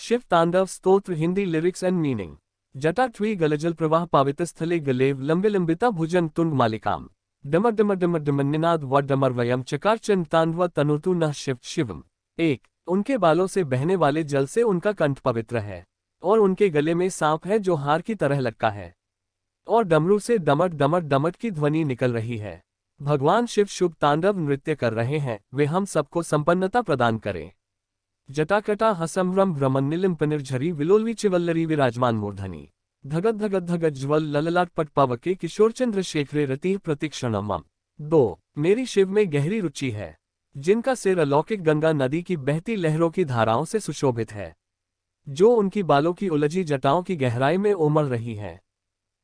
शिव तांडव स्तोत्र Hindi lyrics and meaning. जटाट्वी गलजल प्रवाह पावितस्थले गलेव लंबिता भुजन तुंग मालिकाम डमर डमर डमर डमन्यनाद व डमर वयम चकारचन तांडव तनुतु न शिव शिवम। एक, उनके बालों से बहने वाले जल से उनका कंठ पवित्र है और उनके गले में सांप है जो हार की तरह लगता है और डमरू से डमट डमट डमट की ध्वनि निकल रही है। भगवान शिव शुभ तांडव नृत्य कर रहे हैं, वे हम सबको संपन्नता प्रदान करें। जटाकटा हसम्भ्रम भ्रमण निलिम्पनिर्झरी विलोलवी चिवल्लरी विराजमान मूर्धनि धगत धगत धगत ज्वल लललाट पट पावके किशोरचंद्र शेखरे रति प्रतीक्षणमम। 2, मेरी शिव में गहरी रुचि है, जिनका सिर अलौकिक गंगा नदी की बहती लहरों की धाराओं से सुशोभित है, जो उनकी बालों की उलझी जटाओं की गहराई में उमड़ रही है,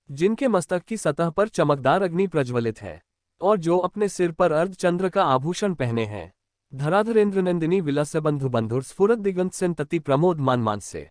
जिनके मस्तक की सतह पर चमकदार अग्नि प्रज्वलित है और जो अपने सिर पर अर्धचंद्र का आभूषण पहने हैं। धराधरेंद्र नंदिनी विलस बंधु बंधुर स्फुरत दिगंत संतति प्रमोद मान से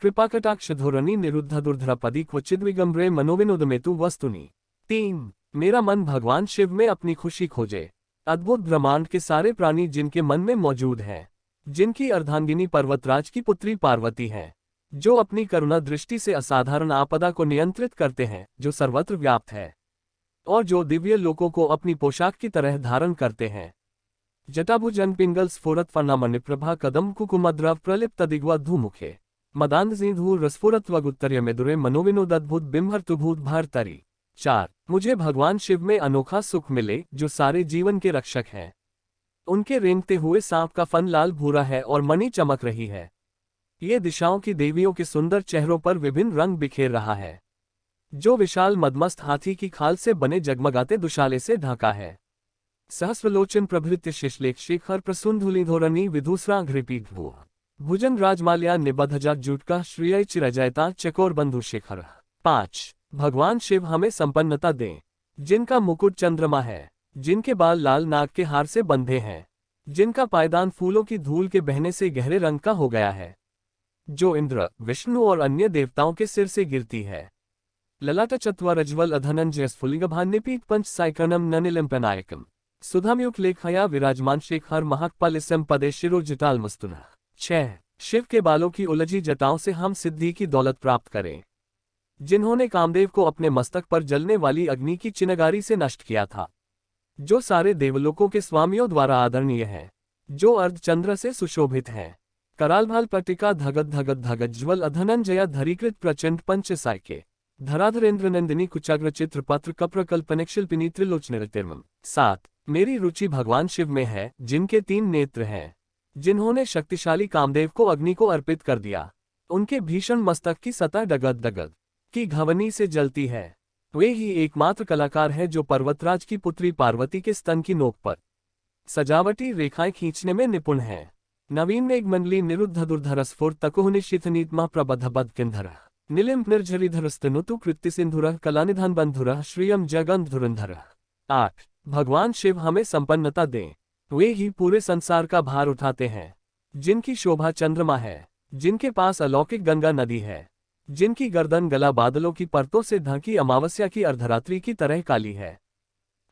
कृपा कटाक्ष धोरणी निरुद्ध दुर्धरपदी क्वचिद्विगम्रे मनोविनोदमेतु वस्तुनि। 3, मेरा मन भगवान शिव में अपनी खुशी खोजे। अद्भुत ब्रह्मांड के सारे प्राणी जिनके मन में मौजूद हैं, जिनकी अर्धांगिनी पर्वतराज की पुत्री पार्वती है, जो अपनी करुणा दृष्टि से असाधारण आपदा को नियंत्रित करते हैं, जो सर्वत्र व्याप्त है और जो दिव्य लोकों को अपनी पोशाक की तरह धारण करते हैं। जटाभुजन पिंगल स्फुरत फर्णामणि प्रभा कदम कुकुमद्रव प्रलिप्त दिग्वा धूमुखे मदांधू रस्फुरत वगुत्तर्य मेदुरे मनोविनोदद्भुत बिम्हर्तुभूत भारतरी। 4, मुझे भगवान शिव में अनोखा सुख मिले जो सारे जीवन के रक्षक हैं। उनके रेंगते हुए सांप का फन लाल भूरा है और मणि चमक रही है। ये दिशाओं की देवियों के सुंदर चेहरों पर विभिन्न रंग बिखेर रहा है, जो विशाल मदमस्त हाथी की खाल से बने जगमगाते दुशाले से ढका है। सहस्रलोचन प्रभृत्य शिशलेख शिखर प्रसुंधुलिधोरणी विधुसरा घृपीठ भुजन राजमाल्या निबद्धजा जुटका श्रीय चिरजयता चकोर बंधु शिखर। 5, भगवान शिव हमें संपन्नता दें, जिनका मुकुट चंद्रमा है, जिनके बाल लाल नाग के हार से बंधे हैं, जिनका पायदान फूलों की धूल के बहने से गहरे रंग का हो गया है, जो इंद्र, विष्णु और अन्य देवताओं के सिर से गिरती है। ललाट चत्वरज्वल अधनंजय स्फुलिंगभान्यपीठ पंच साइकनम ननिलिम्पनायकम सुधामयुक्त लेखया विराजमान शेखर महाकपालिसम पदे शिरो जटाल मस्तुन। 6, शिव के बालों की उलझी जटाओं से हम सिद्धि की दौलत प्राप्त करें, जिन्होंने कामदेव को अपने मस्तक पर जलने वाली अग्नि की चिनगारी से नष्ट किया था, जो सारे देवलोकों के स्वामियों द्वारा आदरणीय है, जो अर्धचंद्र से सुशोभित है। करालभाल पटिका धगत धगत धगत ज्वल अधनंजया धरीकृत प्रचंड पंच साइके धराधरेंद्र नंदिनी कुचाग्र चित्र पत्र कप्रकल्पनिक्षिल्पिनी त्रिलोचनिर्तिर्मम। 7, मेरी रुचि भगवान शिव में है, जिनके 3 नेत्र हैं, जिन्होंने शक्तिशाली कामदेव को अग्नि को अर्पित कर दिया। उनके भीषण मस्तक की सतह डगद डगद की घवनी से जलती है। वे ही एकमात्र कलाकार हैं जो पर्वतराज की पुत्री पार्वती के स्तन की नोक पर सजावटी रेखाएं खींचने में निपुण हैं। नवीन मेघमंडली निरुद्ध दुर्धर स्फुर तकुहनिशिथनीत्मा प्रबद्धबद किंधर निलिम्प निर्झरिधरस्तनुतु कृत्ति सिंधुर कलानिधान बंधुर श्रियम जगंधुरंधर। 8, भगवान शिव हमें संपन्नता दें, वे ही पूरे संसार का भार उठाते हैं, जिनकी शोभा चंद्रमा है, जिनके पास अलौकिक गंगा नदी है, जिनकी गर्दन गला बादलों की परतों से ढकी अमावस्या की अर्धरात्रि की तरह काली है।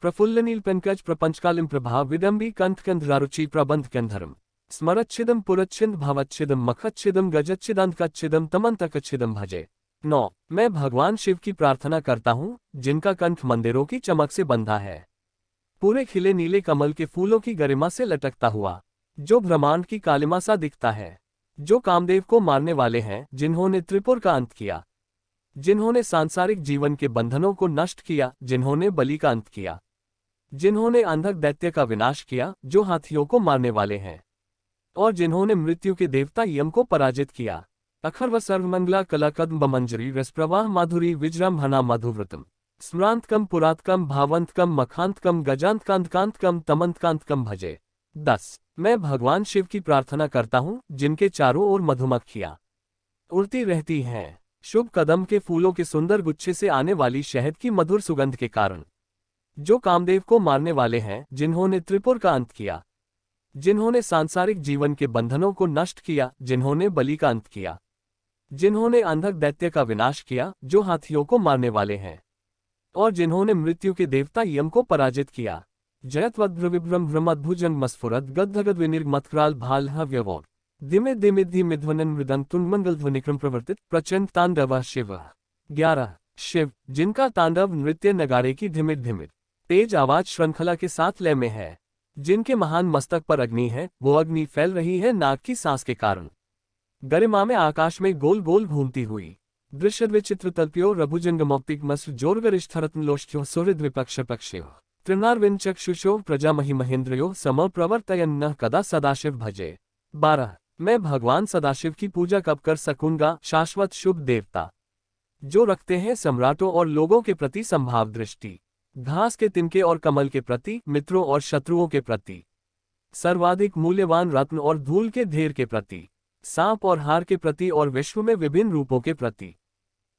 प्रफुल्ल नील पंकज प्रपंचकालिम प्रभा विडंबी कंधकंधरारुचि प्रबंध कंधरम स्मरच्छिदम पुरच्छिद भवच्छिदम मखच्छिदम गजच्छिदांतकच्छिदम तमंतकच्छिदम भजे। 9, मैं भगवान शिव की प्रार्थना करता हूँ, जिनका कंठ मंदिरों की चमक से बंधा है, पूरे खिले नीले कमल के फूलों की गरिमा से लटकता हुआ, जो ब्रह्मांड की कालिमा सा दिखता है, जो कामदेव को मारने वाले हैं, जिन्होंने त्रिपुर का अंत किया, जिन्होंने सांसारिक जीवन के बंधनों को नष्ट किया, जिन्होंने बलि का अंत किया, जिन्होंने अंधक दैत्य का विनाश किया, जो हाथियों को मारने वाले हैं, और जिन्होंने मृत्यु के देवता यम को पराजित किया। अखर्व सर्वमंगला कला कदम्ब मंजरी रसप्रवाह माधुरी विजृंभणा मधुव्रतम स्मरांतकम पुरातकम भावंतकम मखांतकम गजांतकांतकांतकम तमंतकांतकम भजे। 10, मैं भगवान शिव की प्रार्थना करता हूँ, जिनके चारों ओर मधुमक्खियाँ उड़ती रहती हैं, शुभ कदम के फूलों के सुंदर गुच्छे से आने वाली शहद की मधुर सुगंध के कारण, जो कामदेव को मारने वाले हैं, जिन्होंने त्रिपुर का अंत किया, जिन्होंने सांसारिक जीवन के बंधनों को नष्ट किया, जिन्होंने बलि का अंत किया, जिन्होंने अंधक दैत्य का विनाश किया, जो हाथियों को मारने वाले हैं, और जिन्होंने मृत्यु के देवता यम को पराजित किया। जयत्वद्भ्रविभ्रम भ्रमद्भुजंग मस्फुरत गद्भगद विनिर्गमत्क्राल भाल हव्यवोर धीमे धीमे धीमे ध्वनन मृदंग तुंगमंगल ध्वनिक्रम प्रवर्तित प्रचंड तांडव शिव। 11 शिव, जिनका तांडव नृत्य नगाड़े की धिमित धिमित तेज आवाज श्रृंखला के साथ लय में है, जिनके महान मस्तक पर अग्नि है, वो अग्नि फैल रही है नाग की सांस के कारण। गरिमा में आकाश में गोल गोल घूमती हुई दृश्य विचित्र तल्प्यो रभुजंगमौक्तिक मस्र जोरगरिष्ठरत्नलोष्ठ्यो सुहृद्विपक्ष पक्षयो त्रिनार्विंचक्षुषो प्रजामहि महेंद्रयो सम प्रवर्तयन्न कदा सदाशिव भजे। 12 मैं भगवान सदाशिव की पूजा कब कर सकूंगा, शाश्वत शुभ देवता, जो रखते हैं सम्राटों और लोगों के प्रति संभाव दृष्टि, घास के तिनके और कमल के प्रति, मित्रों और शत्रुओं के प्रति, सर्वाधिक मूल्यवान रत्न और धूल के ढेर के प्रति, सांप और हार के प्रति और विश्व में विभिन्न रूपों के प्रति।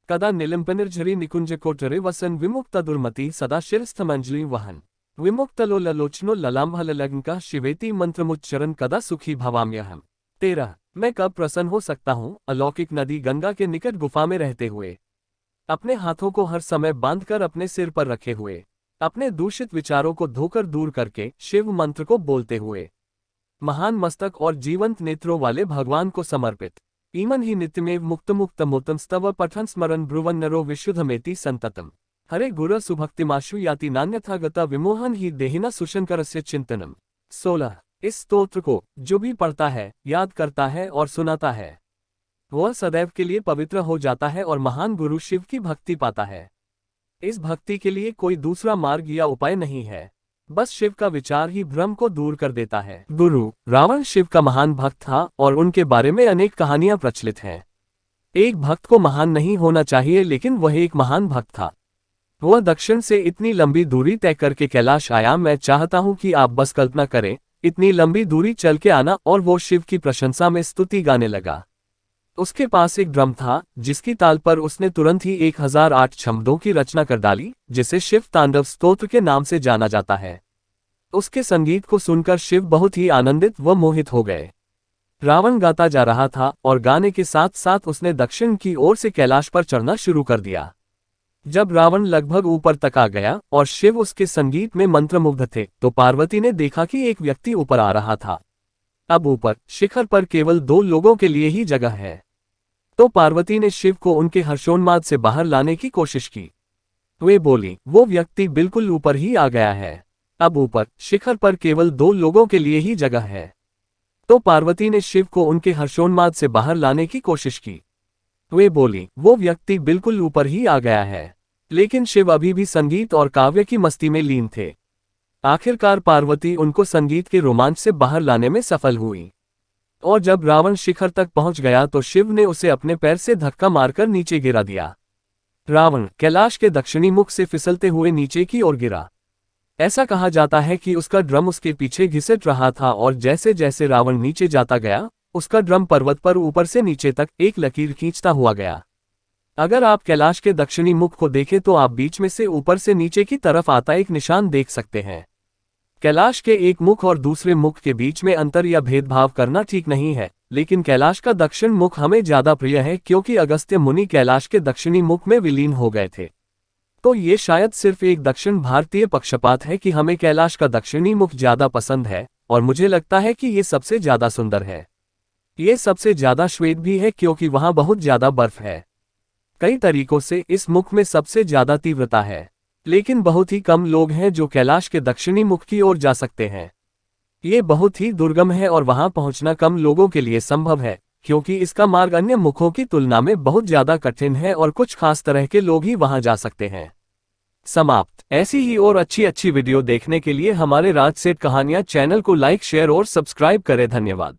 कदा निलिम्पनिर्झरी निकुंज कोटरे वसन विमुक्त दुर्मति सदा शिरस्थमंजलि वहन विमुक्तलो ललोचनो ललाम्भललग्नका शिवेति मंत्रमुच्चरण कदा सुखी भवाम्यहम्। 13 मैं कब प्रसन्न हो सकता हूँ, अलौकिक नदी गंगा के निकट गुफा में रहते हुए, अपने हाथों को हर समय बांधकर अपने सिर पर रखे हुए, अपने दूषित विचारों को धोकर दूर करके शिव मंत्र को बोलते हुए, महान मस्तक और जीवंत नेत्रों वाले भगवान को समर्पित, ईमन ही नित्यमेव मुक्तमुक्तमोत्तम स्तव पठन स्मरण ब्रुवन नरो विशुद्धमेति संततम हरे गुर सुभक्तिमाशु याति नान्यथा गता विमोहन ही देहिना सुशंकरस्य चिंतनम। 16 इस स्तोत्र को जो भी पढ़ता है, याद करता है और सुनाता है, वह सदैव के लिए पवित्र हो जाता है और महान गुरु शिव की भक्ति पाता है। इस भक्ति के लिए कोई दूसरा मार्ग या उपाय नहीं है, बस शिव का विचार ही भ्रम को दूर कर देता है। गुरु रावण शिव का महान भक्त था और उनके बारे में अनेक कहानियां प्रचलित हैं। एक भक्त को महान नहीं होना चाहिए, लेकिन वह एक महान भक्त था। वह दक्षिण से इतनी लंबी दूरी तय करके कैलाश आया। मैं चाहता हूं कि आप बस कल्पना करें, इतनी लंबी दूरी चल के आना, और वो शिव की प्रशंसा में स्तुति गाने लगा। उसके पास एक ड्रम था, जिसकी ताल पर उसने तुरंत ही 1008 छंदों की रचना कर डाली, जिसे शिव तांडव स्तोत्र के नाम से जाना जाता है। उसके संगीत को सुनकर शिव बहुत ही आनंदित व मोहित हो गए। रावण गाता जा रहा था और गाने के साथ साथ उसने दक्षिण की ओर से कैलाश पर चढ़ना शुरू कर दिया। जब रावण लगभग ऊपर तक आ गया और शिव उसके संगीत में मंत्रमुग्ध थे, तो पार्वती ने देखा कि एक व्यक्ति ऊपर आ रहा था। अब ऊपर शिखर पर केवल 2 लोगों के लिए ही जगह है। तो पार्वती ने शिव को उनके हर्षोन्माद से बाहर लाने की कोशिश की। वे बोली, वो व्यक्ति बिल्कुल ऊपर ही आ गया है। अब ऊपर शिखर पर केवल 2 लोगों के लिए ही जगह है। तो पार्वती ने शिव को उनके हर्षोन्माद से बाहर लाने की कोशिश की। वे बोली, वो व्यक्ति बिल्कुल ऊपर ही आ गया है। लेकिन शिव अभी भी संगीत और काव्य की मस्ती में लीन थे। आखिरकार पार्वती उनको संगीत के रोमांच से बाहर लाने में सफल हुई, और जब रावण शिखर तक पहुंच गया तो शिव ने उसे अपने पैर से धक्का मारकर नीचे गिरा दिया। रावण कैलाश के दक्षिणी मुख से फिसलते हुए नीचे की ओर गिरा। ऐसा कहा जाता है कि उसका ड्रम उसके पीछे घिसट रहा था, और जैसे जैसे रावण नीचे जाता गया, उसका ड्रम पर्वत पर ऊपर से नीचे तक एक लकीर खींचता हुआ गया। अगर आप कैलाश के दक्षिणी मुख को देखें तो आप बीच में से ऊपर से नीचे की तरफ आता एक निशान देख सकते हैं। कैलाश के एक मुख और दूसरे मुख के बीच में अंतर या भेदभाव करना ठीक नहीं है, लेकिन कैलाश का दक्षिण मुख हमें ज्यादा प्रिय है, क्योंकि अगस्त्य मुनि कैलाश के दक्षिणी मुख में विलीन हो गए थे। तो ये शायद सिर्फ एक दक्षिण भारतीय पक्षपात है कि हमें कैलाश का दक्षिणी मुख ज्यादा पसंद है, और मुझे लगता है कि ये सबसे ज्यादा सुंदर है। ये सबसे ज्यादा श्वेत भी है, क्योंकि वहां बहुत ज्यादा बर्फ है। कई तरीकों से इस मुख में सबसे ज्यादा तीव्रता है, लेकिन बहुत ही कम लोग हैं जो कैलाश के दक्षिणी मुख की ओर जा सकते हैं। ये बहुत ही दुर्गम है और वहां पहुंचना कम लोगों के लिए संभव है, क्योंकि इसका मार्ग अन्य मुखों की तुलना में बहुत ज्यादा कठिन है और कुछ खास तरह के लोग ही वहां जा सकते हैं। समाप्त। ऐसी ही और अच्छी वीडियो देखने के लिए हमारे राज सेठ कहानियां चैनल को लाइक, शेयर और सब्सक्राइब करें। धन्यवाद।